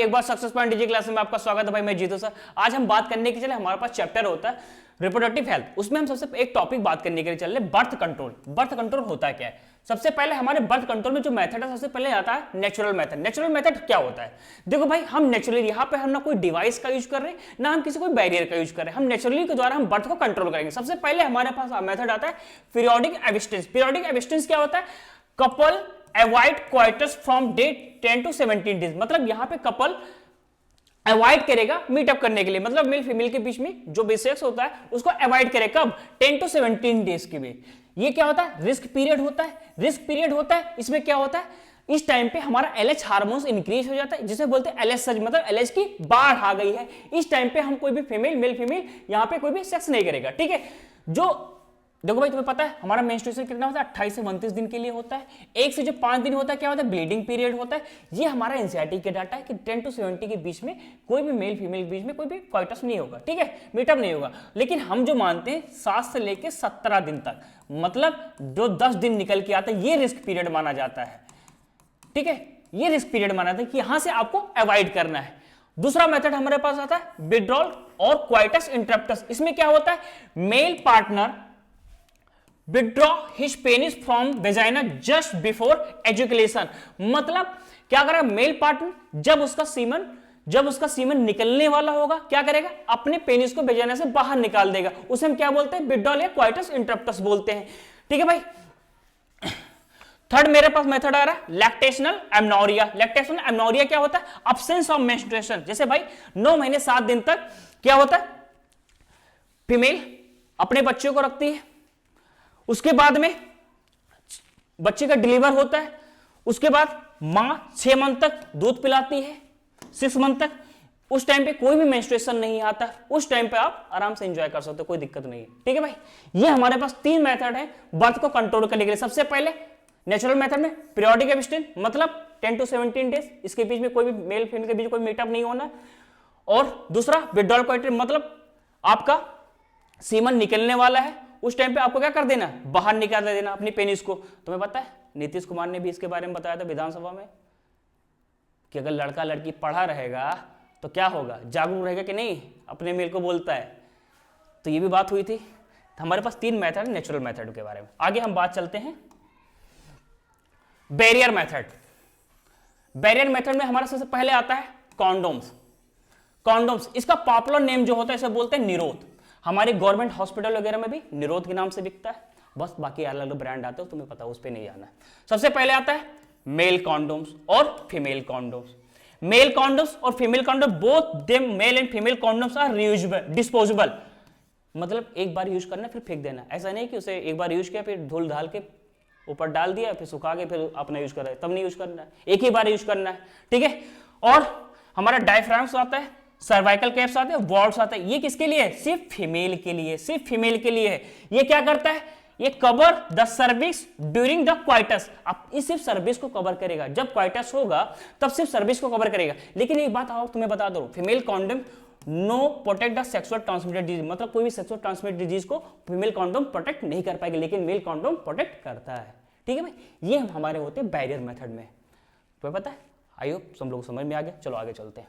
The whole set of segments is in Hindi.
एक बार सक्सेस पॉइंट डीजी क्लास में आपका स्वागत है भाई। मैं जीतू सर। आज हम बात करने के चले, हमारे पास चैप्टर होता है रिप्रोडक्टिव हेल्थ, उसमें हम सबसे एक टॉपिक बात करने के लिए चल रहे बर्थ कंट्रोल। बर्थ कंट्रोल होता क्या है? सबसे पहले हमारे बर्थ कंट्रोल में जो मेथड है, सबसे पहले आता है नेचुरल मेथड। नेचुरल मेथड क्या होता है? देखो भाई, हम नेचुरली यहाँ पे हम ना कोई डिवाइस का यूज कर रहे हैं, ना हम किसी कोई बैरियर का यूज कर रहे हैं, हम नेचुरली के द्वारा हम बर्थ को कंट्रोल करेंगे। सबसे पहले हमारे पास मेथड आता है पीरियोडिक एब्स्टिनेंस। पीरियोडिक एब्स्टिनेंस क्या होता है? Couple avoid coitus from day 10 to 17 days. मतलब यहाँ पे कपल अवॉइड करेगा मीटअप करने के लिए, मतलब मेल फीमेल के बीच में जो बेसेक्स होता है उसको अवॉइड करे। कब? 10 to 17 डेज के लिए। ये क्या होता है? रिस्क पीरियड होता है। रिस्क पीरियड होता है, इसमें क्या होता है? इस टाइम पे हमारा एलएच हार्मोन्स इंक्रीज हो जाता है, जिसे बोलते हैं एलएच सर्ज, मतलब एलएच की बाढ़ आ गई है। इस टाइम पे हम कोई भी फीमेल मेल फीमेल यहाँ पे कोई भी सेक्स नहीं करेगा, ठीक है। जो देखो भाई, तुम्हें पता है हमारा मेंस्ट्रुएशन कितना होता है? 28 से 29 दिन के लिए होता है। 1 से जो 5 दिन होता है, क्या होता है? ब्लीडिंग पीरियड होता है। ये हमारा एनसीईआरटी के डाटा है कि 10 to 70 के बीच में कोई भी मेल फीमेल के बीच में कोई भी कॉइटस नहीं होगा, ठीक है, मीटअप नहीं होगा। लेकिन हम जो मानते हैं 7 से लेकर 17 दिन तक, मतलब जो 10 दिन निकल के आता है, ये रिस्क पीरियड माना जाता है, ठीक है। ये रिस्क पीरियड माना जाता है कि यहां से आपको अवॉइड करना है। दूसरा मेथड हमारे पास आता है विड्रॉल और क्वाइटस इंटरप्टस। इसमें क्या होता है? Male partner withdraw his penis from vagina just before ejaculation। मतलब क्या करेगा मेल पार्टनर? जब उसका सीमन निकलने वाला होगा, क्या करेगा? अपने पेनिस को वेजाइना से बाहर निकाल देगा। उसे हम क्या बोलते हैं? विड्रॉल या क्वाइटस इंटरप्टस बोलते हैं, ठीक है भाई। थर्ड मेरे पास मेथड आ रहा है लैक्टेशनल एमनोरिया। लैक्टेशनल एमनोरिया क्या होता है? Absence of menstruation. जैसे भाई 9 महीने 7 दिन तक क्या होता है? फीमेल अपने बच्चे को रखती है, उसके बाद में बच्चे का डिलीवर होता है, उसके बाद मां 6 मंथ तक दूध पिलाती है, 6 मंथ तक। उस टाइम पे कोई भी मेंस्ट्रुएशन नहीं आता, उस टाइम पे आप आराम से एंजॉय कर सकते हो, कोई दिक्कत नहीं है, ठीक है भाई। ये हमारे पास 3 मेथड है बर्थ को कंट्रोल करने के लिए। सबसे पहले नेचुरल मेथड में पीरियोडिक एब्स्टिनेंस, मतलब 10 to 17 डेज, इसके बीच में कोई भी मेल फीमेल के बीच कोई मीटअप नहीं होना। और दूसरा विड्रॉल क्वाइटस, मतलब आपका सीमन निकलने वाला है, उस टाइम पे आपको क्या कर देना? बाहर निकाल देना अपनी पेनिस को। तुम्हें पता है नीतीश कुमार ने भी इसके बारे में बताया था विधानसभा में कि अगर लड़का लड़की पढ़ा रहेगा तो क्या होगा, जागरूक रहेगा कि नहीं, अपने मेल को बोलता है। तो ये भी बात हुई थी। तो हमारे पास 3 मेथड है नेचुरल मेथड के बारे में। आगे हम बात चलते हैं बैरियर मेथड। बैरियर मेथड में हमारा सबसे पहले आता है कॉन्डोम्स। कॉन्डोम्स, इसका पॉपुलर नेम जो होता है इसे बोलते हैं निरोध। हमारे गवर्नमेंट हॉस्पिटल वगैरह में भी निरोध के नाम से बिकता है, बस बाकी अलग अलग ब्रांड आते हैं, तुम्हें पता है, उस पर नहीं जाना है। सबसे पहले आता है मेल कॉन्डोम्स और फीमेल कॉन्डोम्स। मेल कॉन्डोम्स और female condom, both them male and female condoms are reusable, disposable. मतलब एक बार यूज करना फिर फेंक देना। ऐसा नहीं कि उसे एक बार यूज किया फिर धूल धाल के ऊपर डाल दिया, फिर सुखा के फिर अपना यूज कर रहे, तब नहीं यूज करना है, एक ही बार यूज करना है, ठीक है। और हमारा डायफ्राम्स आता है, सर्वाइकल कैप्स आते हैं, वॉल्व्स आते हैं। ये किसके लिए है? सिर्फ फीमेल के लिए, सिर्फ फीमेल के लिए है। ये क्या करता है? ये cover the cervix during the coitus. अब ये सिर्फ सर्विस को कवर करेगा, जब क्वाइटस होगा तब सिर्फ सर्विस को कवर करेगा। लेकिन एक बात आओ तुम्हें बता दो, female condom no protect the sexual transmitted disease, मतलब कोई भी सेक्सुअल ट्रांसमिटेड डिजीज को फीमेल कॉन्डोम प्रोटेक्ट नहीं कर पाएगी, लेकिन मेल कॉन्डोम प्रोटेक्ट करता है, ठीक है भाई। ये हमारे होते हैं बैरियर मेथड में, तुम्हें पता है। आई होप सब लोग समझ में आ गया। चलो आगे चलते हैं।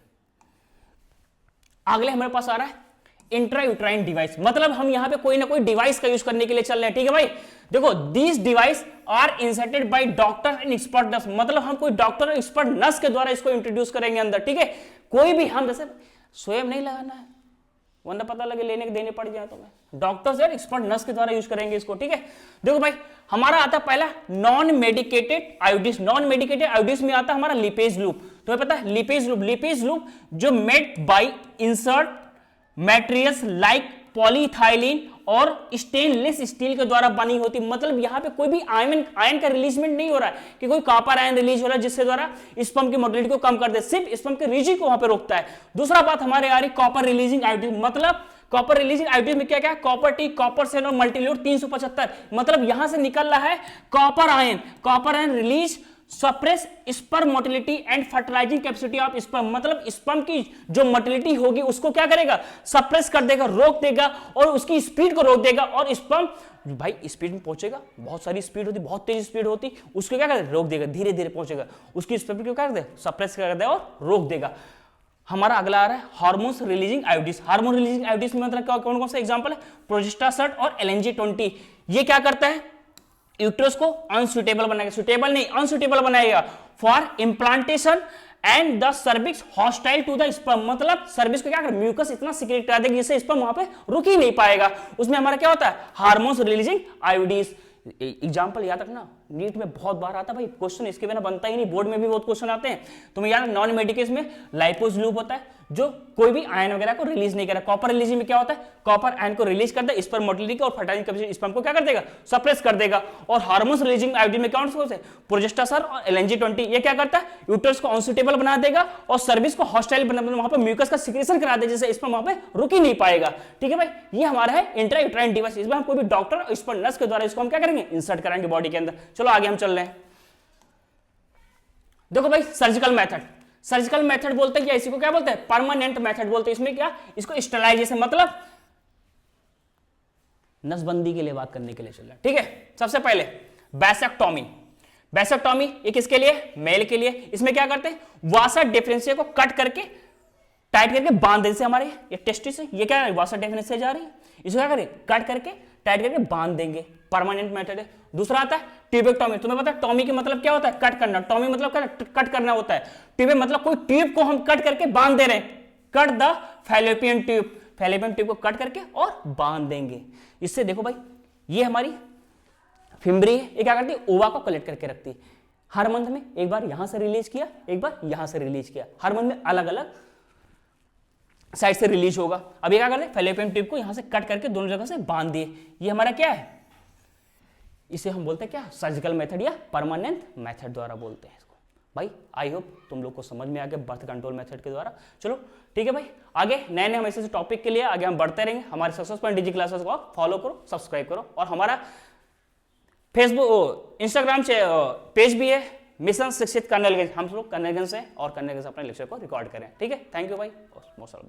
अगले हमारे पास आ रहा है इंट्रायूट्राइन डिवाइस। मतलब हम यहां पे कोई ना कोई डिवाइस का यूज करने के लिए चल रहे हैं, ठीक है भाई। देखो these device are inserted by doctor and expert nurse, मतलब हम कोई डॉक्टर और एक्सपर्ट नर्स के द्वारा इसको इंट्रोड्यूस करेंगे अंदर, ठीक है। कोई भी हम जैसे स्वयं नहीं लगाना है, वरना पता लगे लेने के देने पड़ जाए तो मैं डॉक्टर्स या एक्सपर्ट नर्स के द्वारा यूज करेंगे इसको, ठीक है। देखो भाई हमारा आता है पहला नॉन मेडिकेटेड आयोडीज। नॉन मेडिकेटेड आयोडीज में आता है हमारा लिपेज लूप। तुम्हें पता है लिपेज लूप, लिपेज लूप जो made by insert materials like polyethylene और स्टेनलेस स्टील के द्वारा बनी होती। मतलब यहां पे कोई भी आयन का रिलीजमेंट नहीं हो रहा है कि कोई कॉपर आयन रिलीज हो रहा है जिसके द्वारा स्पर्म की मोटिलिटी को कम कर दे, सिर्फ स्पर्म के रिलीज को वहां पे रोकता है। दूसरा बात हमारे आ रही कॉपर रिलीजिंग आयोडीज। मतलब कॉपर रिलीजिंग आयोडीज में क्या क्या? कॉपर टी, कॉपर सेल और मल्टील्यूट 375। मतलब यहां से निकल रहा है copper ion. Copper ion release suppress sperm motility and fertilising capacity of sperm, मतलब स्पर्म की जो मोटिलिटी होगी उसको क्या करेगा? सप्रेस कर देगा, रोक देगा, और उसकी स्पीड को रोक देगा। और स्पर्म भाई स्पीड में पहुंचेगा, बहुत सारी स्पीड होती, बहुत तेज स्पीड होती, उसको क्या कर रोक देगा, धीरे धीरे पहुंचेगा, उसकी स्पीड को क्या कर दे? सप्रेस कर दे और रोक देगा। हमारा अगला आ रहा है hormones releasing IUDs. Hormone releasing IUDs में मतलब कौन कौन सा एग्जांपल है, प्रोजेस्टासर्ट और LNG-20। ये क्या करता है, यूट्रस को अनसुटेबल बनाएगा, सुटेबल नहीं अनसुटेबल बनाएगा for implantation and the cervix hostile to the sperm. मतलब सर्विक्स को क्या कर, म्यूकस इतना सिक्रेट करा देगी जिससे स्पर्म वहां पे रुक ही नहीं पाएगा। उसमें हमारा क्या होता है, हार्मोन्स रिलीजिंग आयोडीज। एग्जांपल याद रखना, नीट में बहुत बार आता है भाई क्वेश्चन, इसके बिना बनता ही नहीं, बोर्ड में भी बहुत क्वेश्चन आते हैं। तुम्हें याद, नॉन मेडिकेज में लाइपोज लूप होता है जो कोई भी आयन वगैरह को रिलीज नहीं करेगा। कॉपर रिलीजिंग में क्या होता है, कॉपर आयन को रिलीज कर दे, स्पर्म मोटिलिटी को और फर्टाइलिंग कैपेसिटी स्पर्म को क्या कर देगा, सप्रेस कर देगा। और हार्मोन्स रिलीजिंग आयोडीन में कौन से, प्रोजेस्टासर और LNG-20। ये क्या करता है, यूट्रस को अनसुटेबल बना देगा और सर्विस को हॉस्टाइल बना देगा, वहां पे म्यूकस का सिक्रेशन करा दे जिससे स्पर्म वहां पे रुक ही नहीं पाएगा। ठीक है भाई, ये हमारा है इंट्रायूट्राइन डिवाइस। इसमें हम कोई भी डॉक्टर और स्पर्म नर्स के द्वारा इसको हम क्या करेंगे, इंसर्ट कराएंगे बॉडी के अंदर। चलो आगे हम चल रहे हैं। देखो भाई, सर्जिकल मेथड, सर्जिकल मेथड बोलते हैं, इसी को क्या बोलते हैं, परमानेंट मेथड बोलते हैं। इसमें क्या, इसको स्टरलाइजेशन मतलब नसबंदी के लिए बात करने के लिए चल रहा है। ठीक है, सबसे पहले वैसेक्टोमी। वैसेक्टोमी ये किसके लिए, मेल के लिए। इसमें क्या करते हैं, वासा डिफरेंशिया को कट करके टाइट करके बांध देते, हमारे ये टेस्टिस है, ये क्या है, वासा डिफरेंशिया जा रही है, इसको क्या करें, कट करके टाइट करके बांध देंगे, परमानेंट मेथड है। दूसरा आता है ट्यूबेक्टोमी। तुम्हें पता है टॉमी के मतलब क्या होता है, कट करना। टॉमी मतलब कट करना होता है। ट्यूबे मतलब कोई ट्यूब को हम कट करके बांध दे रहे हैं, cut the fallopian tube, fallopian tube को कट करके और बांध देंगे। इससे देखो भाई, ये हमारी फिम्बरी है, ये क्या करती है, ओवा को कलेक्ट करके रखती है। हर मंथ में एक बार यहां से रिलीज किया, एक बार यहां से रिलीज किया, हर मंथ में अलग अलग साइड से रिलीज होगा। अब ये क्या करते हैं, फैलोपियन ट्यूब को यहां से कट करके दोनों जगह से बांध दिए। ये हमारा क्या है, इसे हम बोलते हैं क्या, सर्जिकल मेथड या परमानेंट मेथड द्वारा बोलते हैं इसको। भाई आई होप तुम लोग को समझ में आ गया बर्थ कंट्रोल मेथड के द्वारा। चलो ठीक है भाई, आगे नए नए हम ऐसे टॉपिक के लिए आगे हम बढ़ते रहेंगे। हमारे सक्सेस पॉइंट डिजी क्लासेस को फॉलो करो, सब्सक्राइब करो, और हमारा फेसबुक इंस्टाग्राम से पेज भी है, मिशन शिक्षित कर्नलगंज। हम लोग कर्नलगंज से और कर्नलगंज से अपने लेक्चर को रिकॉर्ड करें। ठीक है, थैंक यू भाई, मोस्ट ऑफ द